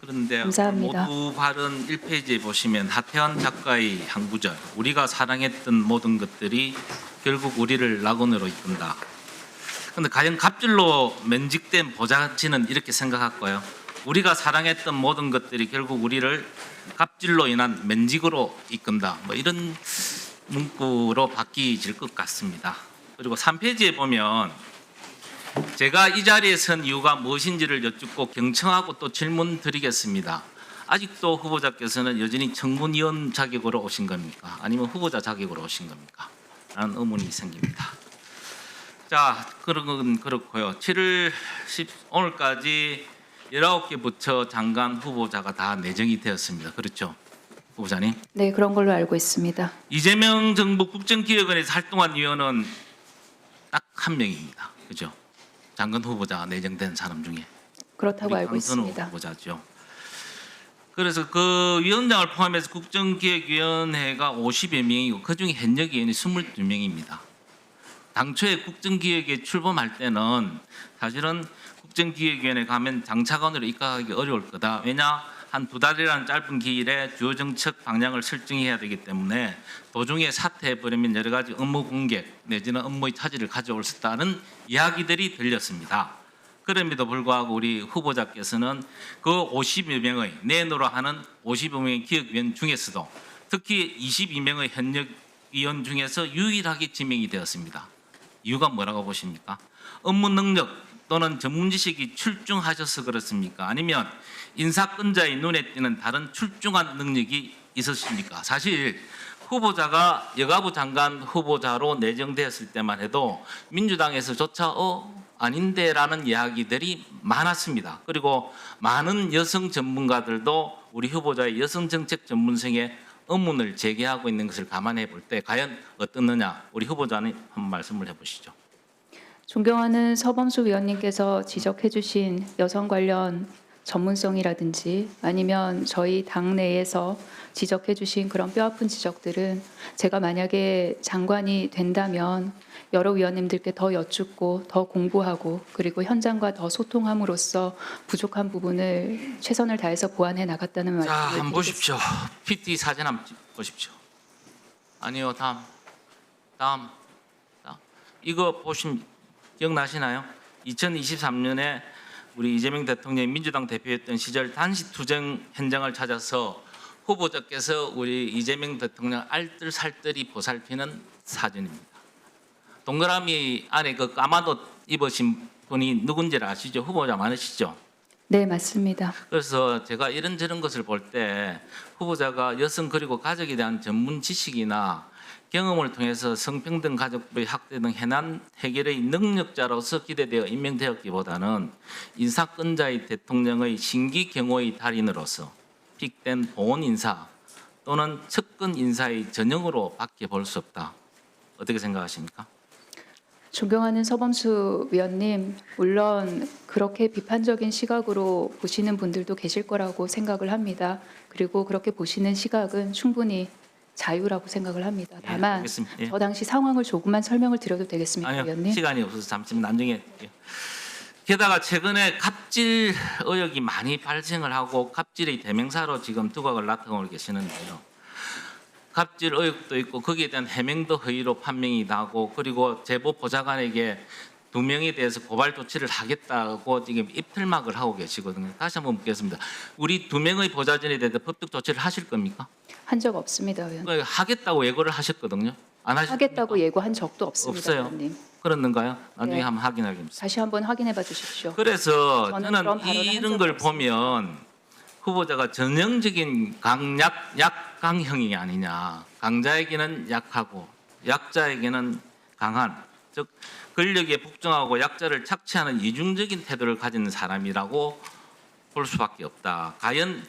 그런데 감사합니다. 모두 발언 1페이지에 보시면 하태환 작가의 한 구절, 우리가 사랑했던 모든 것들이 결국 우리를 낙원으로 이끈다. 그런데 과연 갑질로 면직된 보좌진은 이렇게 생각할까요? 우리가 사랑했던 모든 것들이 결국 우리를 갑질로 인한 면직으로 이끈다. 뭐 이런 문구로 바뀌질 것 같습니다. 그리고 3페이지에 보면 제가 이 자리에 선 이유가 무엇인지를 여쭙고 경청하고 또 질문 드리겠습니다. 아직도 후보자께서는 여전히 청문위원 자격으로 오신 겁니까? 아니면 후보자 자격으로 오신 겁니까? 라는 의문이 생깁니다. 자, 그런 건 그렇고요. 7월 10 오늘까지 19개 부처 장관 후보자가 다 내정이 되었습니다. 그렇죠? 후보자님. 네, 그런 걸로 알고 있습니다. 이재명 정부 국정기획원에서 활동한 위원은 딱 한 명입니다. 그죠? 장관 후보자가 내정된 사람 중에. 그렇다고 우리 알고 강선우 있습니다. 후보자죠. 그래서 그 위원장을 포함해서 국정기획위원회가 50여 명이고 그중에 현역 위원이 22명입니다. 당초에 국정기획에 출범할 때는 사실은 국정기획위원회 가면 장차관으로 입각하기 어려울 거다. 왜냐? 한 2달이라는 짧은 기일에 주요 정책 방향을 설정해야 되기 때문에 도중에 사퇴해버리면 여러 가지 업무 공백 내지는 업무의 차질을 가져올 수 있다는 이야기들이 들렸습니다. 그럼에도 불구하고 우리 후보자께서는 그 50여 명의 내노라 하는 50여 명의 기획위원 중에서도 특히 22명의 현역 위원 중에서 유일하게 지명이 되었습니다. 이유가 뭐라고 보십니까? 업무 능력 또는 전문 지식이 출중하셔서 그렇습니까? 아니면 인사권자의 눈에 띄는 다른 출중한 능력이 있으십니까? 사실 후보자가 여가부 장관 후보자로 내정되었을 때만 해도 민주당에서조차 아닌데라는 이야기들이 많았습니다. 그리고 많은 여성 전문가들도 우리 후보자의 여성 정책 전문성에 의문을 제기하고 있는 것을 감안해 볼 때 과연 어떻느냐 우리 후보자님 한번 말씀을 해보시죠. 존경하는 서범수 위원님께서 지적해 주신 여성 관련 전문성이라든지 아니면 저희 당 내에서 지적해 주신 그런 뼈아픈 지적들은 제가 만약에 장관이 된다면 여러 위원님들께 더 여쭙고 더 공부하고 그리고 현장과 더 소통함으로써 부족한 부분을 최선을 다해서 보완해 나갔다는 자, 말씀을 한번 보십시오. 드리겠습니다. PT 사진 한번 보십시오. 아니요, 다음. 이거 보시면 기억나시나요? 2023년에 우리 이재명 대통령이 민주당 대표였던 시절 단식 투쟁 현장을 찾아서 후보자께서 우리 이재명 대통령 알뜰살뜰히 보살피는 사진입니다. 동그라미 안에 그 까마옷 입으신 분이 누군지를 아시죠? 후보자 많으시죠? 네, 맞습니다. 그래서 제가 이런저런 것을 볼 때 후보자가 여성 그리고 가족에 대한 전문 지식이나 경험을 통해서 성평등 가족부의 확대 등 해난 해결의 능력자로서 기대되어 임명되었기보다는 인사권자의 대통령의 신기 경호의 달인으로서 픽된 보온 인사 또는 측근 인사의 전형으로 밖에 볼 수 없다. 어떻게 생각하십니까? 존경하는 서범수 위원님, 물론 그렇게 비판적인 시각으로 보시는 분들도 계실 거라고 생각을 합니다. 그리고 그렇게 보시는 시각은 충분히 자유라고 생각을 합니다. 다만 알겠습니다. 예. 저 당시 상황을 조금만 설명을 드려도 되겠습니까, 아니요, 위원님? 시간이 없어서 잠시만 나중에. 게다가 최근에 갑질 의혹이 많이 발생을 하고 갑질의 대명사로 지금 두각을 나타내고 계시는데요. 갑질 의혹도 있고 거기에 대한 해명도 허위로 판명이 나고 그리고 제보 보좌관에게 2명에 대해서 고발 조치를 하겠다고 지금 입틀막을 하고 계시거든요. 다시 한번 묻겠습니다. 우리 2명의 보좌진에 대해서 법적 조치를 하실 겁니까? 한 적 없습니다, 위원님. 하겠다고 예고를 하셨거든요. 안 하셨습니까? 하겠다고 예고한 적도 없습니다, 없어요. 위원님. 그렇는가요? 나중에 네. 한번 확인하겠습니다. 다시 한번 확인해 봐 주십시오. 그래서 저는 저는 그런 발언을 한 이런 적이 걸 없습니다. 보면 후보자가 전형적인 약강형이 아니냐. 강자에게는 약하고 약자에게는 강한, 즉 권력에 복종하고 약자를 착취하는 이중적인 태도를 가진 사람이라고 볼 수밖에 없다. 과연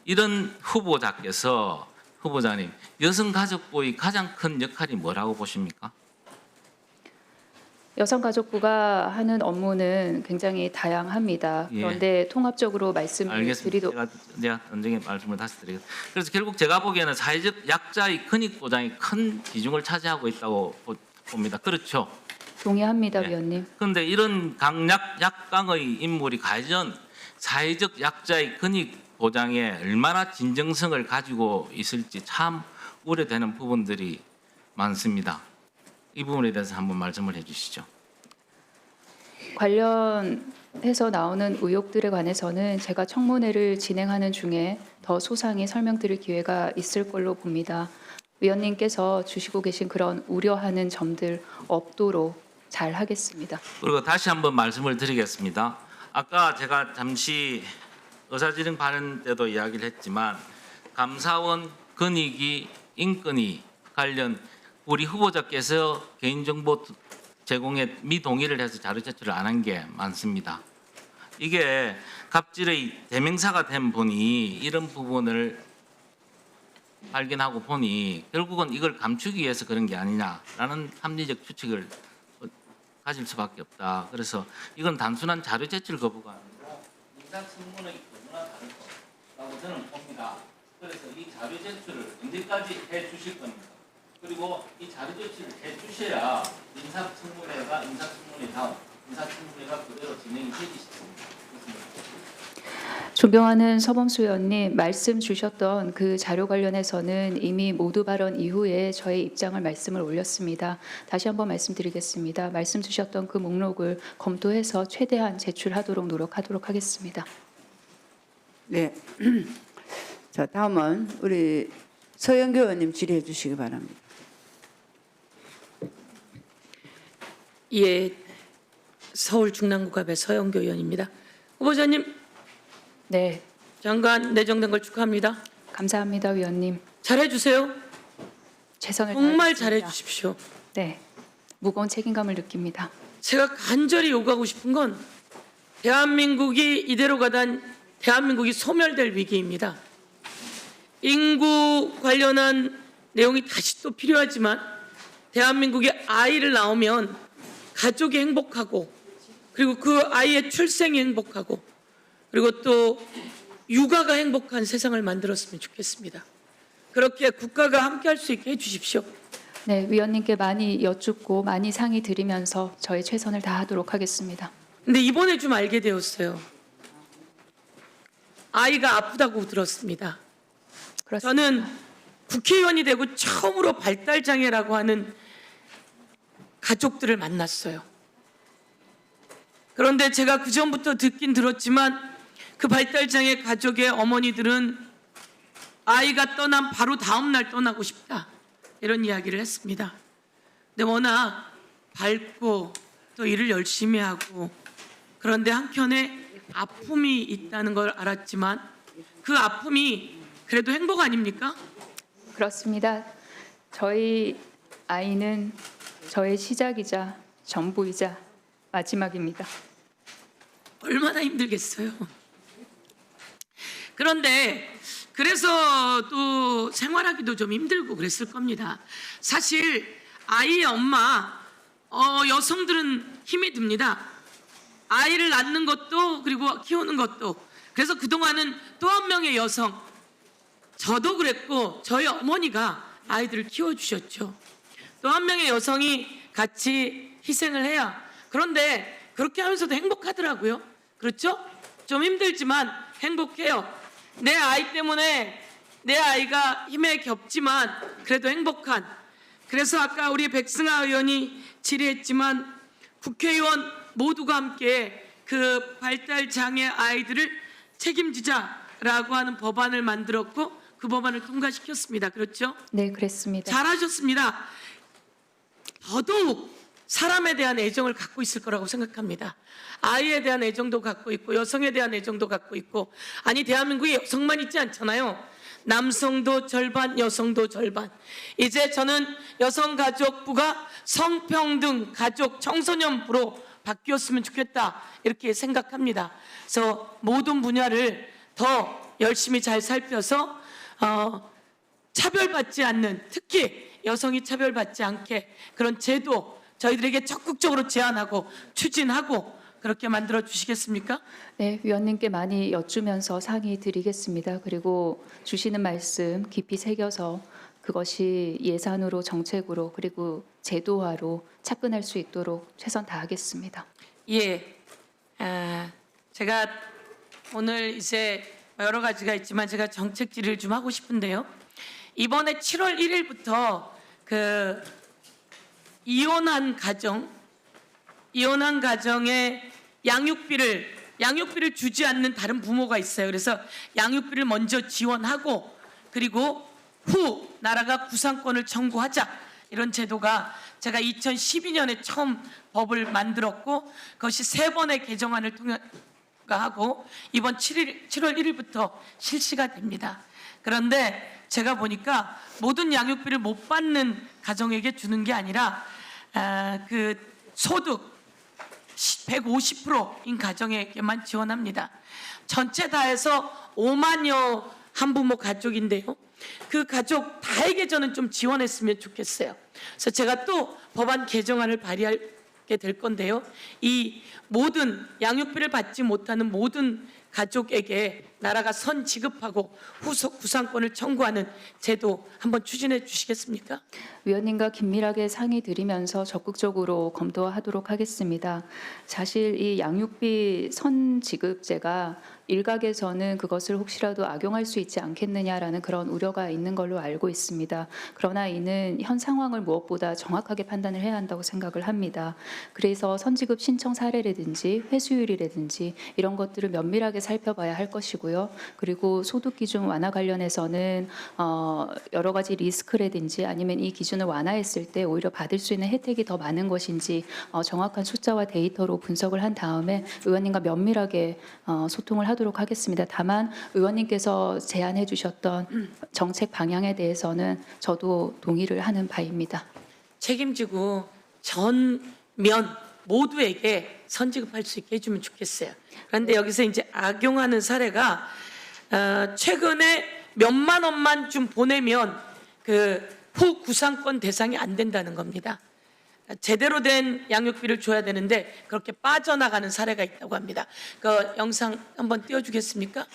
이런 후보자님 여성가족부의 가장 큰 역할이 뭐라고 보십니까? 여성가족부가 하는 업무는 굉장히 다양합니다. 예. 그런데 통합적으로 말씀을 알겠습니다. 드리도 제가 나중에 말씀을 다시 드리겠습니다. 그래서 결국 제가 보기에는 사회적 약자의 근익 보장이 큰 비중을 차지하고 있다고 봅니다. 그렇죠? 동의합니다, 네. 위원님. 그런데 이런 강약 약강의 인물이 과연 사회적 약자의 근익 보장에 얼마나 진정성을 가지고 있을지 참 우려되는 부분들이 많습니다. 이 부분에 대해서 한번 말씀을 해주시죠. 관련해서 나오는 의혹들에 관해서는 제가 청문회를 진행하는 중에 더 소상히 설명드릴 기회가 있을 걸로 봅니다. 위원님께서 주시고 계신 그런 우려하는 점들 없도록 잘 하겠습니다. 그리고 다시 한번 말씀을 드리겠습니다. 아까 제가 잠시 의사진행 발언 때도 이야기를 했지만 감사원 권익위 인권위 관련 우리 후보자께서 개인정보 제공에 미동의를 해서 자료 제출을 안 한 게 많습니다. 이게 갑질의 대명사가 된 분이 이런 부분을 발견하고 보니 결국은 이걸 감추기 위해서 그런 게 아니냐라는 합리적 추측을 가질 수밖에 없다. 그래서 이건 단순한 자료 제출 거부가 아니고 인사청문의 거부나 다를 거라고 저는 봅니다. 그래서 이 자료 제출을 언제까지 해 주실 겁니까? 그리고 이 자료 제출을 해 주셔야 인사청문회가 인사청문회 다음 인사청문회가 그대로 진행이 되기 쉽습니다. 그렇습니다. 존경하는 서범수 의원님, 말씀 주셨던 그 자료 관련해서는 이미 모두 발언 이후에 저의 입장을 말씀을 올렸습니다. 다시 한번 말씀드리겠습니다. 말씀 주셨던 그 목록을 검토해서 최대한 제출하도록 노력하도록 하겠습니다. 네. 자, 다음은 우리 서영교 의원님 질의해 주시기 바랍니다. 예, 서울 중랑구갑의 서영교 의원입니다. 후보자님, 네, 장관 내정된 걸 축하합니다. 감사합니다, 위원님. 잘해주세요. 최선을 정말 다하겠습니다. 잘해주십시오. 네, 무거운 책임감을 느낍니다. 제가 간절히 요구하고 싶은 건 대한민국이 이대로 가다 대한민국이 소멸될 위기입니다. 인구 관련한 내용이 다시 또 필요하지만 대한민국에 아이를 낳으면 가족이 행복하고 그리고 그 아이의 출생이 행복하고 그리고 또 육아가 행복한 세상을 만들었으면 좋겠습니다. 그렇게 국가가 함께할 수 있게 해주십시오. 네, 위원님께 많이 여쭙고 많이 상의 드리면서 저의 최선을 다하도록 하겠습니다. 근데 이번에 좀 알게 되었어요. 아이가 아프다고 들었습니다. 그렇습니다. 저는 국회의원이 되고 처음으로 발달장애라고 하는 가족들을 만났어요. 그런데 제가 그전부터 듣긴 들었지만 그 발달장애 가족의 어머니들은 아이가 떠난 바로 다음 날 떠나고 싶다. 이런 이야기를 했습니다. 근데 워낙 밝고 또 일을 열심히 하고 그런데 한켠에 아픔이 있다는 걸 알았지만 그 아픔이 그래도 행복 아닙니까? 그렇습니다. 저희 아이는 저의 시작이자 전부이자 마지막입니다. 얼마나 힘들겠어요. 그런데 그래서 또 생활하기도 좀 힘들고 그랬을 겁니다. 사실 아이의 엄마 여성들은 힘이 듭니다. 아이를 낳는 것도 그리고 키우는 것도. 그래서 그동안은 또 한 명의 여성, 저도 그랬고 저희 어머니가 아이들을 키워주셨죠. 또 한 명의 여성이 같이 희생을 해야. 그런데 그렇게 하면서도 행복하더라고요. 그렇죠? 좀 힘들지만 행복해요. 내 아이 때문에 내 아이가 힘에 겹지만 그래도 행복한. 그래서 아까 우리 백승아 의원이 질의했지만 국회의원 모두가 함께 그 발달장애 아이들을 책임지자라고 하는 법안을 만들었고 그 법안을 통과시켰습니다. 그렇죠? 네, 그랬습니다. 잘하셨습니다. 더더욱 사람에 대한 애정을 갖고 있을 거라고 생각합니다. 아이에 대한 애정도 갖고 있고 여성에 대한 애정도 갖고 있고. 아니 대한민국에 여성만 있지 않잖아요. 남성도 절반 여성도 절반. 이제 저는 여성가족부가 성평등 가족 청소년부로 바뀌었으면 좋겠다 이렇게 생각합니다. 그래서 모든 분야를 더 열심히 잘 살펴서 차별받지 않는, 특히 여성이 차별받지 않게 그런 제도 저희들에게 적극적으로 제안하고 추진하고 그렇게 만들어 주시겠습니까? 네, 위원님께 많이 여쭈면서 상의 드리겠습니다. 그리고 주시는 말씀 깊이 새겨서 그것이 예산으로 정책으로 그리고 제도화로 착근할 수 있도록 최선 다하겠습니다. 예, 제가 오늘 이제 여러 가지가 있지만 제가 정책 질의를 좀 하고 싶은데요. 이번에 7월 1일부터 그 이혼한 가정에 양육비를 주지 않는 다른 부모가 있어요. 그래서 양육비를 먼저 지원하고 그리고 후 나라가 구상권을 청구하자, 이런 제도가 제가 2012년에 처음 법을 만들었고 그것이 3번의 개정안을 통과하고 이번 7월 1일부터 실시가 됩니다. 그런데 제가 보니까 모든 양육비를 못 받는 가정에게 주는 게 아니라 그 소득 150%인 가정에게만 지원합니다. 전체 다 해서 5만여 한부모 가족인데요. 그 가족 다에게 저는 좀 지원했으면 좋겠어요. 그래서 제가 또 법안 개정안을 발의하게 될 건데요. 이 모든 양육비를 받지 못하는 모든 가족에게 나라가 선 지급하고 후속 구상권을 청구하는 제도 한번 추진해 주시겠습니까? 위원님과 긴밀하게 상의 드리면서 적극적으로 검토하도록 하겠습니다. 사실 이 양육비 선지급제가 일각에서는 그것을 혹시라도 악용할 수 있지 않겠느냐라는 그런 우려가 있는 걸로 알고 있습니다. 그러나 이는 현 상황을 무엇보다 정확하게 판단을 해야 한다고 생각을 합니다. 그래서 선지급 신청 사례라든지 회수율이라든지 이런 것들을 면밀하게 살펴봐야 할 것이고요. 그리고 소득 기준 완화 관련해서는 여러 가지 리스크라든지 아니면 이 기준을 완화했을 때 오히려 받을 수 있는 혜택이 더 많은 것인지 정확한 숫자와 데이터로 분석을 한 다음에 의원님과 면밀하게 소통을 하도록 하겠습니다. 다만 의원님께서 제안해 주셨던 정책 방향에 대해서는 저도 동의를 하는 바입니다. 책임지고 전면 모두에게 선지급할 수 있게 해주면 좋겠어요. 그런데 여기서 이제 악용하는 사례가 최근에 몇만 원만 좀 보내면 그 후 구상권 대상이 안 된다는 겁니다. 제대로 된 양육비를 줘야 되는데 그렇게 빠져나가는 사례가 있다고 합니다. 그 영상 한번 띄워주겠습니까?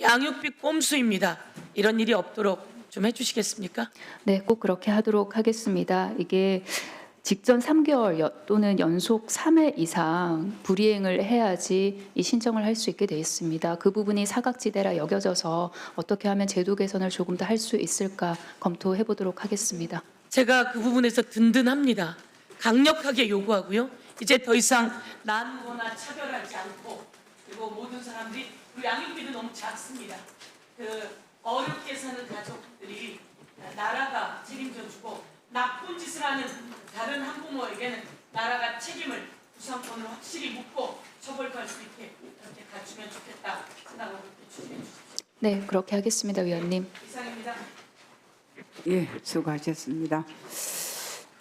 양육비 꼼수입니다. 이런 일이 없도록 좀 해주시겠습니까? 네, 꼭 그렇게 하도록 하겠습니다. 이게 직전 3개월 또는 연속 3회 이상 불이행을 해야지 이 신청을 할 수 있게 돼 있습니다. 그 부분이 사각지대라 여겨져서 어떻게 하면 제도 개선을 조금 더 할 수 있을까 검토해 보도록 하겠습니다. 제가 그 부분에서 든든합니다. 강력하게 요구하고요. 이제 더 이상 나누거나 차별하지 않고 그리고 모든 사람들이 그리고 양육비도 너무 작습니다. 그 어렵게 사는 가족들이 나라가 책임져주고 나쁜 짓을 하는 다른 한부모에게는 나라가 책임을 구상권을 확실히 묻고 처벌할 수 있게 이렇게 갖추면 좋겠다 생각하고 추진해 주십시오. 네, 그렇게 하겠습니다, 위원님. 이상입니다. 예, 수고하셨습니다.